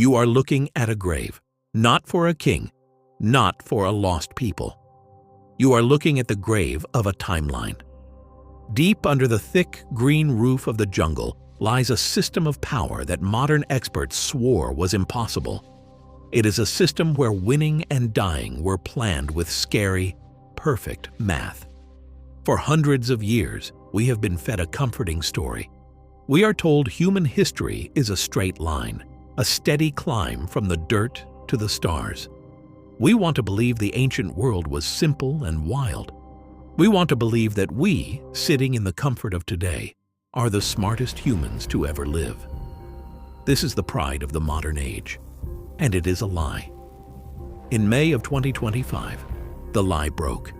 You are looking at a grave, not for a king, not for a lost people. You are looking at the grave of a timeline. Deep under the thick, green roof of the jungle lies a system of power that modern experts swore was impossible. It is a system where winning and dying were planned with scary, perfect math. For hundreds of years, we have been fed a comforting story. We are told human history is a straight line, a steady climb from the dirt to the stars. We want to believe the ancient world was simple and wild. We want to believe that we, sitting in the comfort of today, are the smartest humans to ever live. This is the pride of the modern age, and it is a lie. In May of 2025, the lie broke.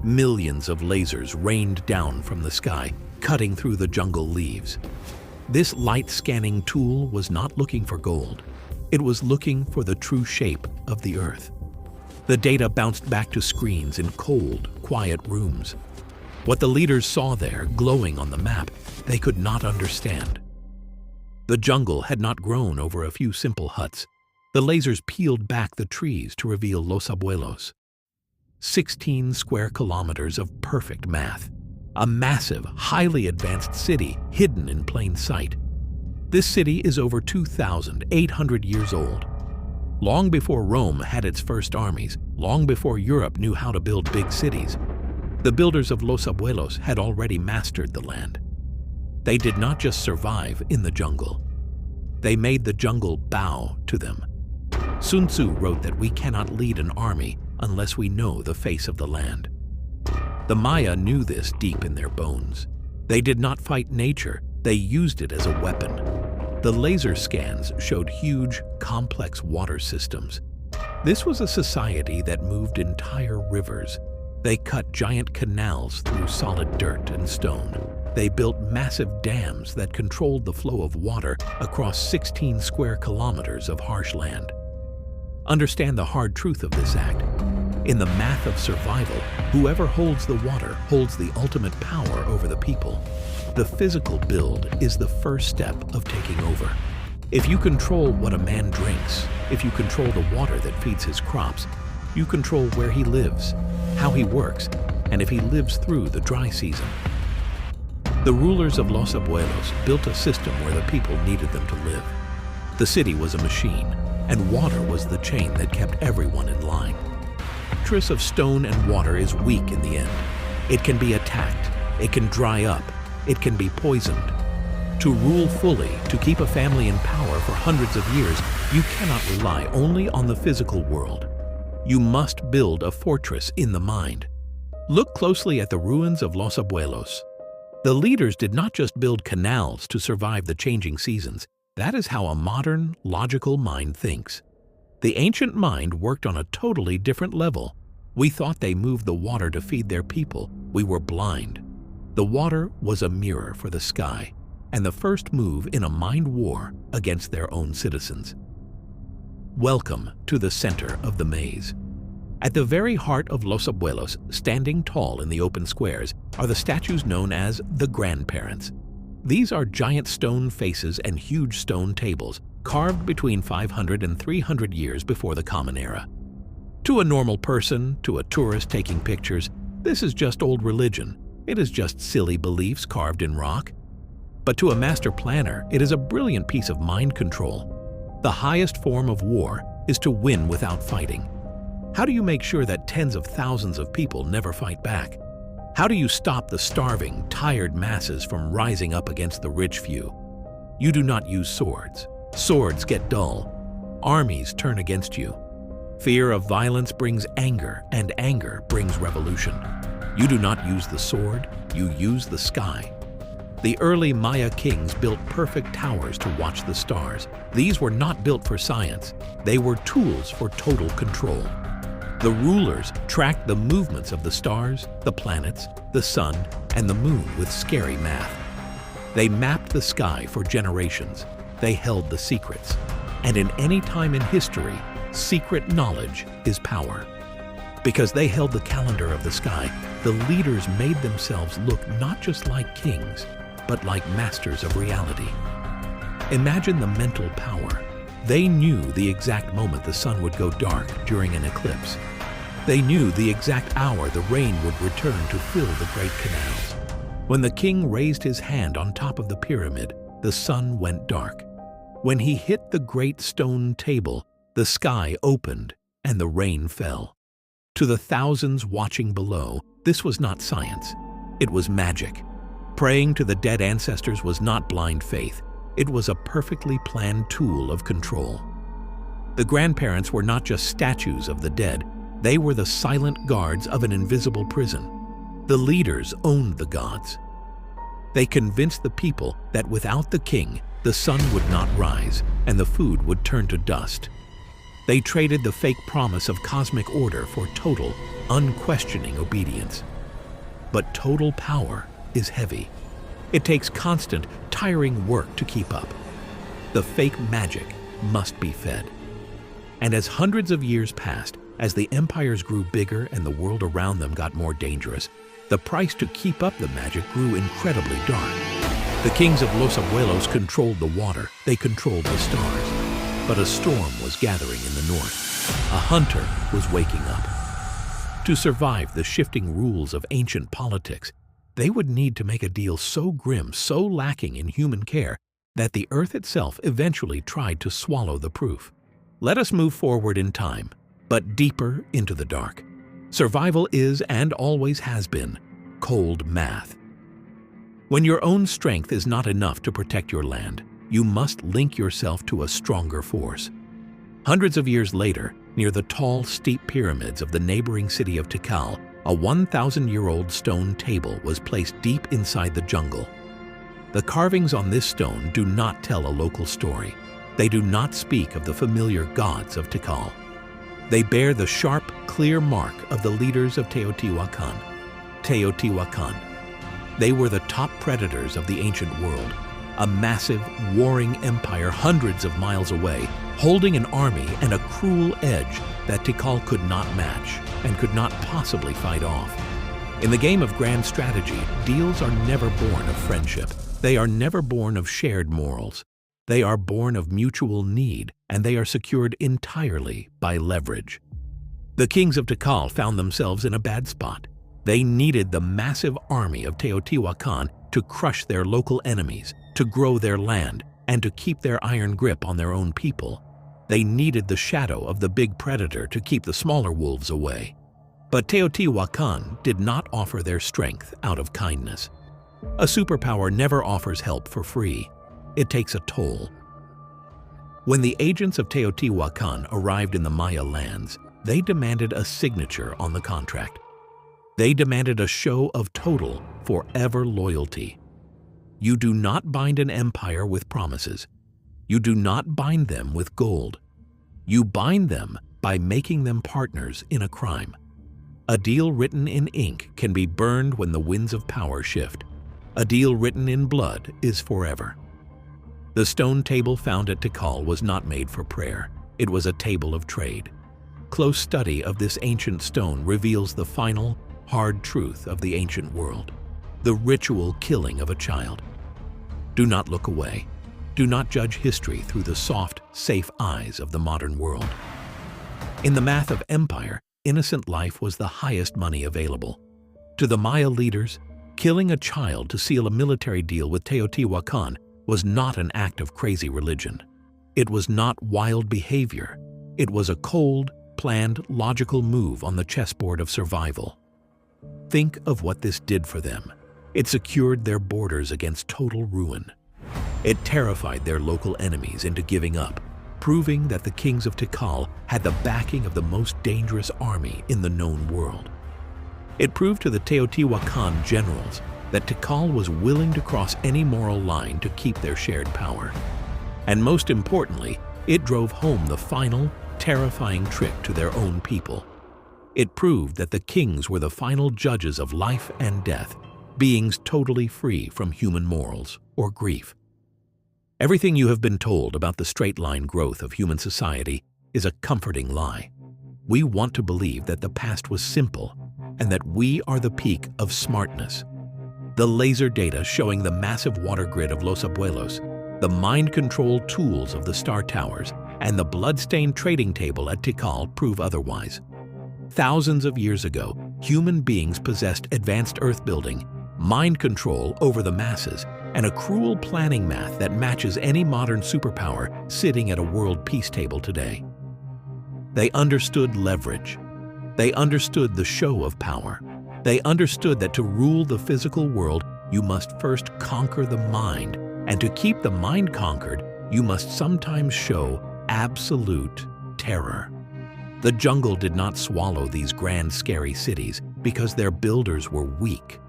Millions of lasers rained down from the sky, cutting through the jungle leaves. This light-scanning tool was not looking for gold. It was looking for the true shape of the Earth. The data bounced back to screens in cold, quiet rooms. What the leaders saw there, glowing on the map, they could not understand. The jungle had not grown over a few simple huts. The lasers peeled back the trees to reveal Los Abuelos. 16 square kilometers of perfect math. A massive, highly advanced city hidden in plain sight. This city is over 2,800 years old. Long before Rome had its first armies, long before Europe knew how to build big cities, the builders of Los Abuelos had already mastered the land. They did not just survive in the jungle. They made the jungle bow to them. Sun Tzu wrote that we cannot lead an army unless we know the face of the land. The Maya knew this deep in their bones. They did not fight nature, they used it as a weapon. The laser scans showed huge, complex water systems. This was a society that moved entire rivers. They cut giant canals through solid dirt and stone. They built massive dams that controlled the flow of water across 16 square kilometers of harsh land. Understand the hard truth of this act. In the math of survival, whoever holds the water holds the ultimate power over the people. The physical build is the first step of taking over. If you control what a man drinks, if you control the water that feeds his crops, you control where he lives, how he works, and if he lives through the dry season. The rulers of Los Abuelos built a system where the people needed them to live. The city was a machine, and water was the chain that kept everyone in line. The fortress of stone and water is weak in the end. It can be attacked, it can dry up, it can be poisoned. To rule fully, to keep a family in power for hundreds of years, you cannot rely only on the physical world. You must build a fortress in the mind. Look closely at the ruins of Los Abuelos. The leaders did not just build canals to survive the changing seasons. That is how a modern, logical mind thinks. The ancient mind worked on a totally different level. We thought they moved the water to feed their people. We were blind. The water was a mirror for the sky, and the first move in a mind war against their own citizens. Welcome to the center of the maze. At the very heart of Los Abuelos, standing tall in the open squares, are the statues known as the grandparents. These are giant stone faces and huge stone tables, carved between 500 and 300 years before the Common Era. To a normal person, to a tourist taking pictures, this is just old religion. It is just silly beliefs carved in rock. But to a master planner, it is a brilliant piece of mind control. The highest form of war is to win without fighting. How do you make sure that tens of thousands of people never fight back? How do you stop the starving, tired masses from rising up against the rich few? You do not use swords. Swords get dull. Armies turn against you. Fear of violence brings anger, and anger brings revolution. You do not use the sword, you use the sky. The early Maya kings built perfect towers to watch the stars. These were not built for science. They were tools for total control. The rulers tracked the movements of the stars, the planets, the sun, and the moon with scary math. They mapped the sky for generations. They held the secrets. And in any time in history, secret knowledge is power. Because they held the calendar of the sky, the leaders made themselves look not just like kings, but like masters of reality. Imagine the mental power. They knew the exact moment the sun would go dark during an eclipse. They knew the exact hour the rain would return to fill the great canals. When the king raised his hand on top of the pyramid, the sun went dark. When he hit the great stone table, the sky opened and the rain fell. To the thousands watching below, this was not science. It was magic. Praying to the dead ancestors was not blind faith. It was a perfectly planned tool of control. The grandparents were not just statues of the dead. They were the silent guards of an invisible prison. The leaders owned the gods. They convinced the people that without the king, the sun would not rise and the food would turn to dust. They traded the fake promise of cosmic order for total, unquestioning obedience. But total power is heavy. It takes constant, tiring work to keep up. The fake magic must be fed. And as hundreds of years passed, as the empires grew bigger and the world around them got more dangerous, the price to keep up the magic grew incredibly dark. The kings of Los Abuelos controlled the water, they controlled the stars. But a storm was gathering in the north. A hunter was waking up. To survive the shifting rules of ancient politics, they would need to make a deal so grim, so lacking in human care, that the earth itself eventually tried to swallow the proof. Let us move forward in time, but deeper into the dark. Survival is, and always has been, cold math. When your own strength is not enough to protect your land, you must link yourself to a stronger force. Hundreds of years later, near the tall, steep pyramids of the neighboring city of Tikal, a 1,000-year-old stone table was placed deep inside the jungle. The carvings on this stone do not tell a local story. They do not speak of the familiar gods of Tikal. They bear the sharp, clear mark of the leaders of Teotihuacan. Teotihuacan. They were the top predators of the ancient world, a massive, warring empire hundreds of miles away, holding an army and a cruel edge that Tikal could not match and could not possibly fight off. In the game of grand strategy, deals are never born of friendship. They are never born of shared morals. They are born of mutual need, and they are secured entirely by leverage. The kings of Tikal found themselves in a bad spot. They needed the massive army of Teotihuacan to crush their local enemies, to grow their land, and to keep their iron grip on their own people. They needed the shadow of the big predator to keep the smaller wolves away. But Teotihuacan did not offer their strength out of kindness. A superpower never offers help for free. It takes a toll. When the agents of Teotihuacan arrived in the Maya lands, they demanded a signature on the contract. They demanded a show of total, forever loyalty. You do not bind an empire with promises. You do not bind them with gold. You bind them by making them partners in a crime. A deal written in ink can be burned when the winds of power shift. A deal written in blood is forever. The stone table found at Tikal was not made for prayer. It was a table of trade. Close study of this ancient stone reveals the final, hard truth of the ancient world. The ritual killing of a child. Do not look away. Do not judge history through the soft, safe eyes of the modern world. In the math of empire, innocent life was the highest money available. To the Maya leaders, killing a child to seal a military deal with Teotihuacan was not an act of crazy religion. It was not wild behavior. It was a cold, planned, logical move on the chessboard of survival. Think of what this did for them. It secured their borders against total ruin. It terrified their local enemies into giving up, proving that the kings of Tikal had the backing of the most dangerous army in the known world. It proved to the Teotihuacan generals that Tikal was willing to cross any moral line to keep their shared power. And most importantly, it drove home the final, terrifying trick to their own people. It proved that the kings were the final judges of life and death, beings totally free from human morals or grief. Everything you have been told about the straight-line growth of human society is a comforting lie. We want to believe that the past was simple and that we are the peak of smartness. The laser data showing the massive water grid of Los Abuelos, the mind-controlled tools of the star towers, and the blood-stained trading table at Tikal prove otherwise. Thousands of years ago, human beings possessed advanced earth-building, mind control over the masses, and a cruel planning math that matches any modern superpower sitting at a world peace table today. They understood leverage. They understood the show of power. They understood that to rule the physical world, you must first conquer the mind, and to keep the mind conquered, you must sometimes show absolute terror. The jungle did not swallow these grand, scary cities because their builders were weak.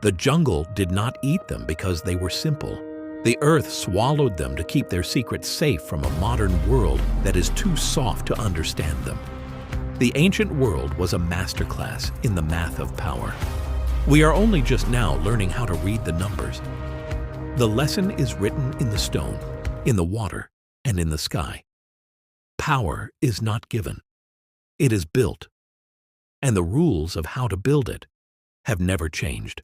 The jungle did not eat them because they were simple. The earth swallowed them to keep their secrets safe from a modern world that is too soft to understand them. The ancient world was a masterclass in the math of power. We are only just now learning how to read the numbers. The lesson is written in the stone, in the water, and in the sky. Power is not given. It is built. And the rules of how to build it have never changed.